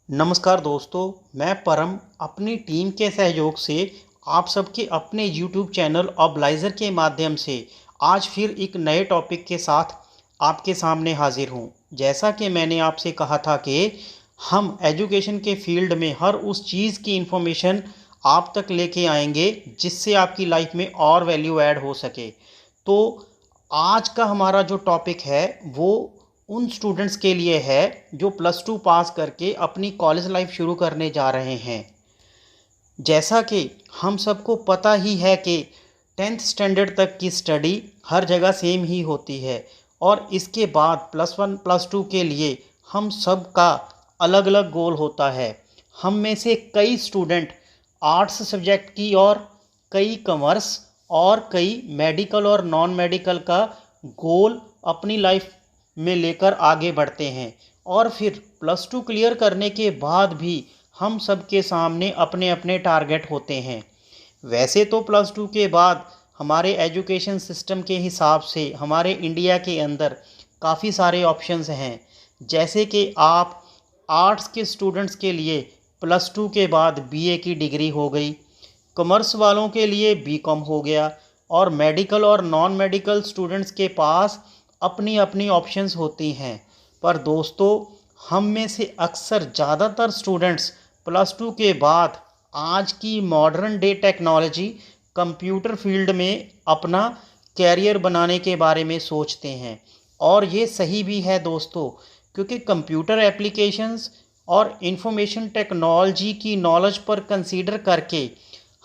नमस्कार दोस्तों, मैं परम अपनी टीम के सहयोग से आप सबके अपने YouTube चैनल ऑब्लाइज़र के माध्यम से आज फिर एक नए टॉपिक के साथ आपके सामने हाजिर हूँ। जैसा कि मैंने आपसे कहा था कि हम एजुकेशन के फील्ड में हर उस चीज़ की इन्फॉर्मेशन आप तक लेके आएंगे जिससे आपकी लाइफ में और वैल्यू ऐड हो सके। तो आज का हमारा जो टॉपिक है वो उन स्टूडेंट्स के लिए है जो +2 पास करके अपनी कॉलेज लाइफ शुरू करने जा रहे हैं। जैसा कि हम सबको पता ही है कि 10th स्टैंडर्ड तक की स्टडी हर जगह सेम ही होती है और इसके बाद +1 +2 के लिए हम सब का अलग अलग गोल होता है। हम में से कई स्टूडेंट आर्ट्स सब्जेक्ट की और कई कॉमर्स और कई मेडिकल और नॉन मेडिकल का गोल अपनी लाइफ में लेकर आगे बढ़ते हैं और फिर +2 क्लियर करने के बाद भी हम सब के सामने अपने अपने टारगेट होते हैं। वैसे तो +2 के बाद हमारे एजुकेशन सिस्टम के हिसाब से हमारे इंडिया के अंदर काफ़ी सारे ऑप्शंस हैं, जैसे कि आप आर्ट्स के स्टूडेंट्स के लिए +2 के बाद बीए की डिग्री हो गई, कॉमर्स वालों के लिए बीकॉम हो गया और मेडिकल और नॉन मेडिकल स्टूडेंट्स के पास अपनी अपनी ऑप्शंस होती हैं। पर दोस्तों, हम में से अक्सर ज़्यादातर स्टूडेंट्स +2 के बाद आज की modern day technology computer field में अपना कैरियर बनाने के बारे में सोचते हैं और ये सही भी है दोस्तों, क्योंकि कंप्यूटर एप्लीकेशंस और इंफॉर्मेशन टेक्नोलॉजी की नॉलेज पर कंसीडर करके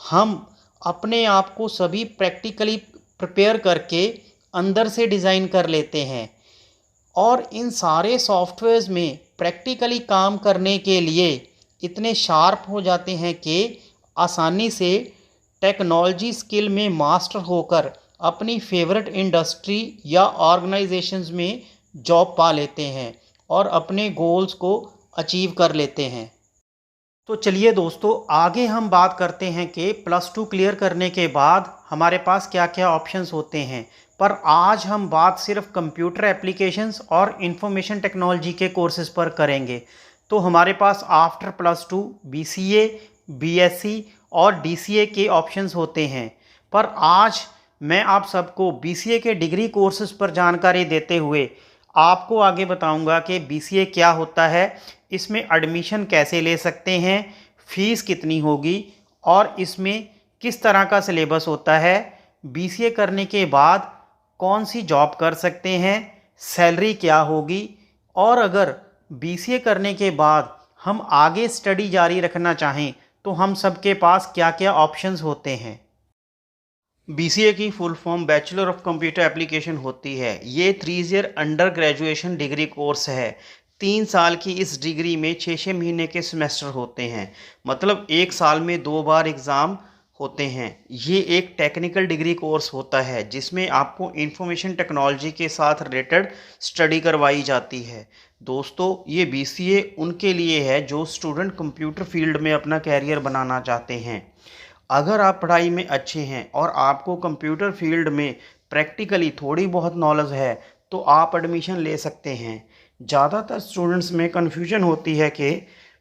हम अपने आप को सभी प्रैक्टिकली प्रिपेयर करके अंदर से डिज़ाइन कर लेते हैं और इन सारे सॉफ्टवेयर्स में प्रैक्टिकली काम करने के लिए इतने शार्प हो जाते हैं कि आसानी से टेक्नोलॉजी स्किल में मास्टर होकर अपनी फेवरेट इंडस्ट्री या ऑर्गेनाइजेशंस में जॉब पा लेते हैं और अपने गोल्स को अचीव कर लेते हैं। तो चलिए दोस्तों, आगे हम बात करते हैं कि +2 क्लियर करने के बाद हमारे पास क्या क्या ऑप्शंस होते हैं। पर आज हम बात सिर्फ कंप्यूटर एप्लीकेशंस और इंफॉर्मेशन टेक्नोलॉजी के कोर्सेज पर करेंगे। तो हमारे पास आफ्टर +2 बीसीए, बीएससी और डीसीए के ऑप्शंस होते हैं। पर आज मैं आप सबको बीसीए के डिग्री कोर्सेज पर जानकारी देते हुए आपको आगे बताऊंगा कि बीसीए क्या होता है, इसमें एडमिशन कैसे ले सकते हैं, फ़ीस कितनी होगी और इसमें किस तरह का सिलेबस होता है, बीसीए करने के बाद कौन सी जॉब कर सकते हैं, सैलरी क्या होगी और अगर बीसीए करने के बाद हम आगे स्टडी जारी रखना चाहें तो हम सबके पास क्या क्या ऑप्शंस होते हैं। बीसीए की full form bachelor of computer application होती है। ये 3 year under graduation degree course है। 3 साल की इस डिग्री में 6 महीने के सेमेस्टर होते हैं, मतलब 1 साल में 2 बार एग्ज़ाम होते हैं। ये एक टेक्निकल डिग्री कोर्स होता है जिसमें आपको इंफॉर्मेशन टेक्नोलॉजी के साथ रिलेटेड स्टडी करवाई जाती है। दोस्तों, ये बीसीए उनके लिए है जो स्टूडेंट कंप्यूटर फील्ड में अपना कैरियर बनाना चाहते हैं। अगर आप पढ़ाई में अच्छे हैं और आपको कंप्यूटर फील्ड में प्रैक्टिकली थोड़ी बहुत नॉलेज है तो आप एडमिशन ले सकते हैं। ज़्यादातर स्टूडेंट्स में कन्फ्यूजन होती है कि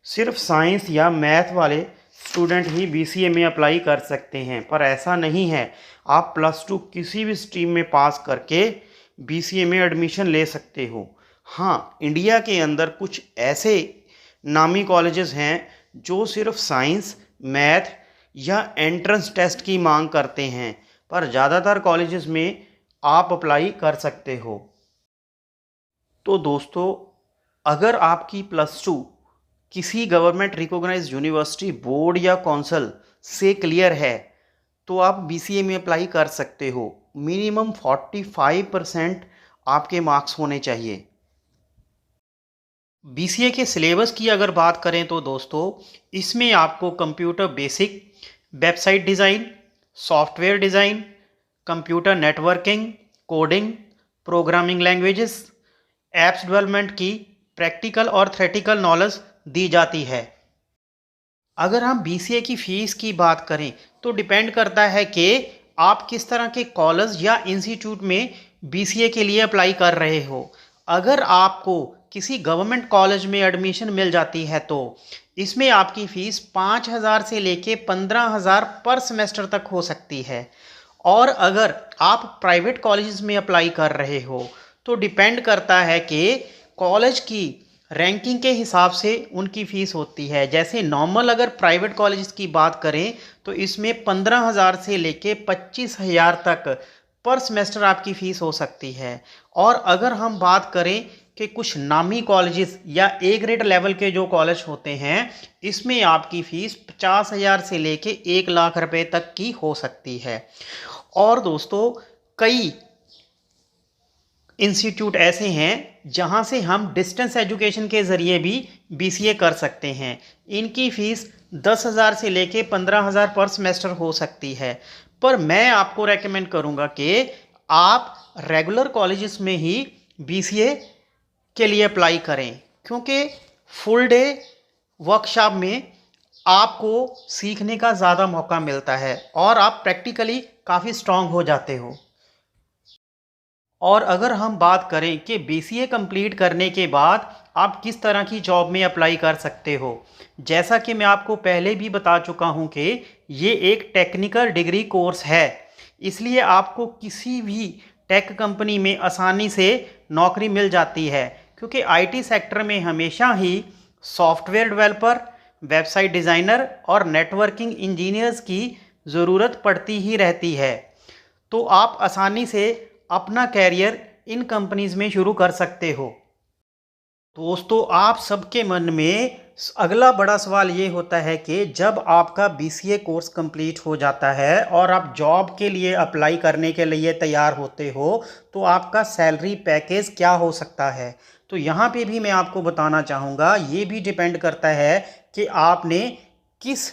सिर्फ साइंस या मैथ वाले स्टूडेंट ही बीसीए में अप्लाई कर सकते हैं, पर ऐसा नहीं है। आप +2 किसी भी स्ट्रीम में पास करके बीसीए में एडमिशन ले सकते हो। हाँ, इंडिया के अंदर कुछ ऐसे नामी कॉलेजेस हैं जो सिर्फ साइंस, मैथ या एंट्रेंस टेस्ट की मांग करते हैं, पर ज़्यादातर कॉलेजेस में आप अप्लाई कर सकते हो। तो दोस्तों, अगर आपकी +2 किसी गवर्नमेंट रिकॉग्नाइज्ड यूनिवर्सिटी बोर्ड या काउंसिल से क्लियर है तो आप बीसीए में अप्लाई कर सकते हो। मिनिमम 45% आपके मार्क्स होने चाहिए। बीसीए के सिलेबस की अगर बात करें तो दोस्तों, इसमें आपको computer basic, website design, software design, computer networking, coding, programming languages, apps development की प्रैक्टिकल और थ्योरेटिकल नॉलेज दी जाती है। अगर हम बीसीए की फ़ीस की बात करें तो डिपेंड करता है कि आप किस तरह के कॉलेज या इंस्टीट्यूट में बीसीए के लिए अप्लाई कर रहे हो। अगर आपको किसी गवर्नमेंट कॉलेज में एडमिशन मिल जाती है तो इसमें आपकी फ़ीस 5,000 से लेके 15,000 पर सेमेस्टर तक हो सकती है। और अगर आप प्राइवेट कॉलेजेस में अप्लाई कर रहे हो तो डिपेंड करता है कि कॉलेज की रैंकिंग के हिसाब से उनकी फ़ीस होती है। जैसे नॉर्मल अगर प्राइवेट कॉलेजेस की बात करें तो इसमें 15,000 से लेके 25,000 तक पर सेमेस्टर आपकी फ़ीस हो सकती है। और अगर हम बात करें कि कुछ नामी कॉलेजेस या ए ग्रेड लेवल के जो कॉलेज होते हैं इसमें आपकी फ़ीस 50,000 से लेके 1,00,000 रुपए तक की हो सकती है। और दोस्तों कई इंस्टीट्यूट ऐसे हैं जहां से हम डिस्टेंस एजुकेशन के ज़रिए भी बीसीए कर सकते हैं। इनकी फ़ीस 10,000 से लेके 15,000 पर सेमेस्टर हो सकती है। पर मैं आपको रेकमेंड करूंगा कि आप रेगुलर कॉलेजेस में ही बीसीए के लिए अप्लाई करें, क्योंकि फुल डे वर्कशॉप में आपको सीखने का ज़्यादा मौका मिलता है और आप प्रैक्टिकली काफ़ी स्ट्रांग हो जाते हो। और अगर हम बात करें कि बीसीए कंप्लीट करने के बाद आप किस तरह की जॉब में अप्लाई कर सकते हो, जैसा कि मैं आपको पहले भी बता चुका हूं कि ये एक टेक्निकल डिग्री कोर्स है, इसलिए आपको किसी भी टेक कंपनी में आसानी से नौकरी मिल जाती है। क्योंकि आईटी सेक्टर में हमेशा ही सॉफ्टवेयर डेवलपर, वेबसाइट डिज़ाइनर और नेटवर्किंग इंजीनियर्स की ज़रूरत पड़ती ही रहती है। तो आप आसानी से अपना कैरियर इन कंपनीज में शुरू कर सकते हो। दोस्तों आप सबके मन में अगला बड़ा सवाल ये होता है कि जब आपका बीसीए कोर्स कंप्लीट हो जाता है और आप जॉब के लिए अप्लाई करने के लिए तैयार होते हो तो आपका सैलरी पैकेज क्या हो सकता है। तो यहाँ पे भी मैं आपको बताना चाहूँगा, ये भी डिपेंड करता है कि आपने किस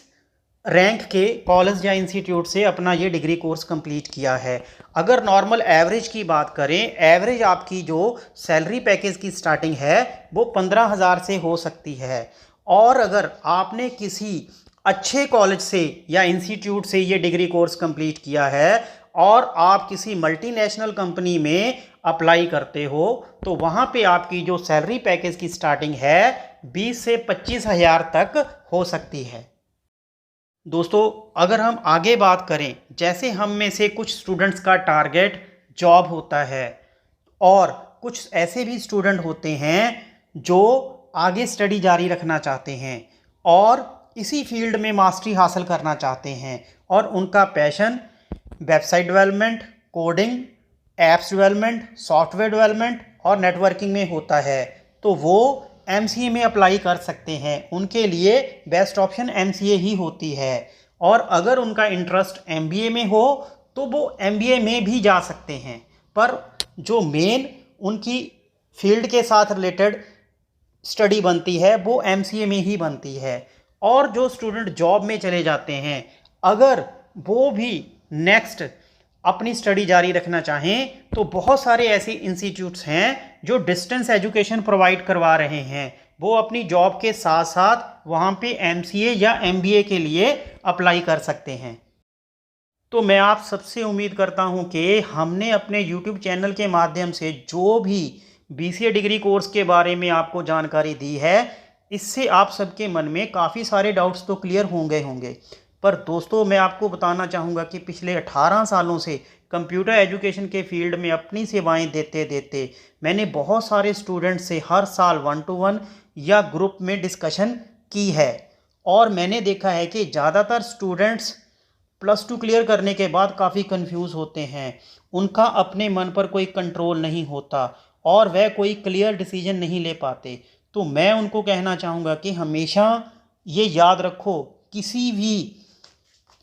रैंक के कॉलेज या इंस्टीट्यूट से अपना ये डिग्री कोर्स कंप्लीट किया है। अगर नॉर्मल एवरेज की बात करें, एवरेज आपकी जो सैलरी पैकेज की स्टार्टिंग है वो 15,000 से हो सकती है। और अगर आपने किसी अच्छे कॉलेज से या इंस्टीट्यूट से ये डिग्री कोर्स कंप्लीट किया है और आप किसी मल्टीनेशनल कंपनी में अप्लाई करते हो तो वहाँ पे आपकी जो सैलरी पैकेज की स्टार्टिंग है 20 से 25,000 तक हो सकती है। दोस्तों अगर हम आगे बात करें, जैसे हम में से कुछ स्टूडेंट्स का टारगेट जॉब होता है और कुछ ऐसे भी स्टूडेंट होते हैं जो आगे स्टडी जारी रखना चाहते हैं और इसी फील्ड में मास्टरी हासिल करना चाहते हैं और उनका passion website development, coding, apps development, software development और नेटवर्किंग में होता है, तो वो एमसीए में अप्लाई कर सकते हैं। उनके लिए बेस्ट ऑप्शन एमसीए ही होती है। और अगर उनका इंटरेस्ट एमबीए में हो तो वो एमबीए में भी जा सकते हैं, पर जो मेन उनकी फील्ड के साथ रिलेटेड स्टडी बनती है वो एमसीए में ही बनती है। और जो स्टूडेंट जॉब में चले जाते हैं, अगर वो भी नेक्स्ट अपनी स्टडी जारी रखना चाहें तो बहुत सारे ऐसे इंस्टीट्यूट्स हैं जो डिस्टेंस एजुकेशन प्रोवाइड करवा रहे हैं। वो अपनी जॉब के साथ साथ वहाँ पे एमसीए या एमबीए के लिए अप्लाई कर सकते हैं। तो मैं आप सबसे उम्मीद करता हूँ कि हमने अपने यूट्यूब चैनल के माध्यम से जो भी बीसीए डिग्री कोर्स के बारे में आपको जानकारी दी है, इससे आप सबके मन में काफ़ी सारे डाउट्स तो क्लियर होंगे। पर दोस्तों मैं आपको बताना चाहूँगा कि पिछले 18 सालों से कंप्यूटर एजुकेशन के फील्ड में अपनी सेवाएं देते देते मैंने बहुत सारे स्टूडेंट से हर साल 1-to-1 या ग्रुप में डिस्कशन की है। और मैंने देखा है कि ज़्यादातर स्टूडेंट्स +2 क्लियर करने के बाद काफ़ी कंफ्यूज होते हैं। उनका अपने मन पर कोई कंट्रोल नहीं होता और वह कोई क्लियर डिसीजन नहीं ले पाते। तो मैं उनको कहना चाहूँगा कि हमेशा ये याद रखो, किसी भी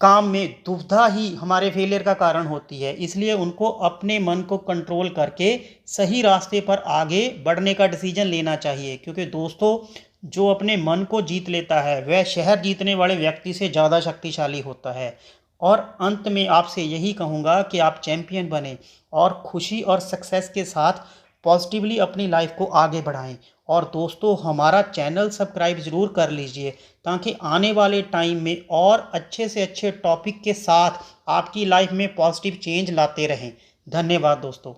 काम में दुविधा ही हमारे फेलियर का कारण होती है। इसलिए उनको अपने मन को कंट्रोल करके सही रास्ते पर आगे बढ़ने का डिसीजन लेना चाहिए। क्योंकि दोस्तों जो अपने मन को जीत लेता है वह शहर जीतने वाले व्यक्ति से ज़्यादा शक्तिशाली होता है। और अंत में आपसे यही कहूँगा कि आप चैम्पियन बने और खुशी और सक्सेस के साथ पॉजिटिवली अपनी लाइफ को आगे बढ़ाएं। और दोस्तों हमारा चैनल सब्सक्राइब ज़रूर कर लीजिए ताकि आने वाले टाइम में और अच्छे से अच्छे टॉपिक के साथ आपकी लाइफ में पॉजिटिव चेंज लाते रहें। धन्यवाद दोस्तों।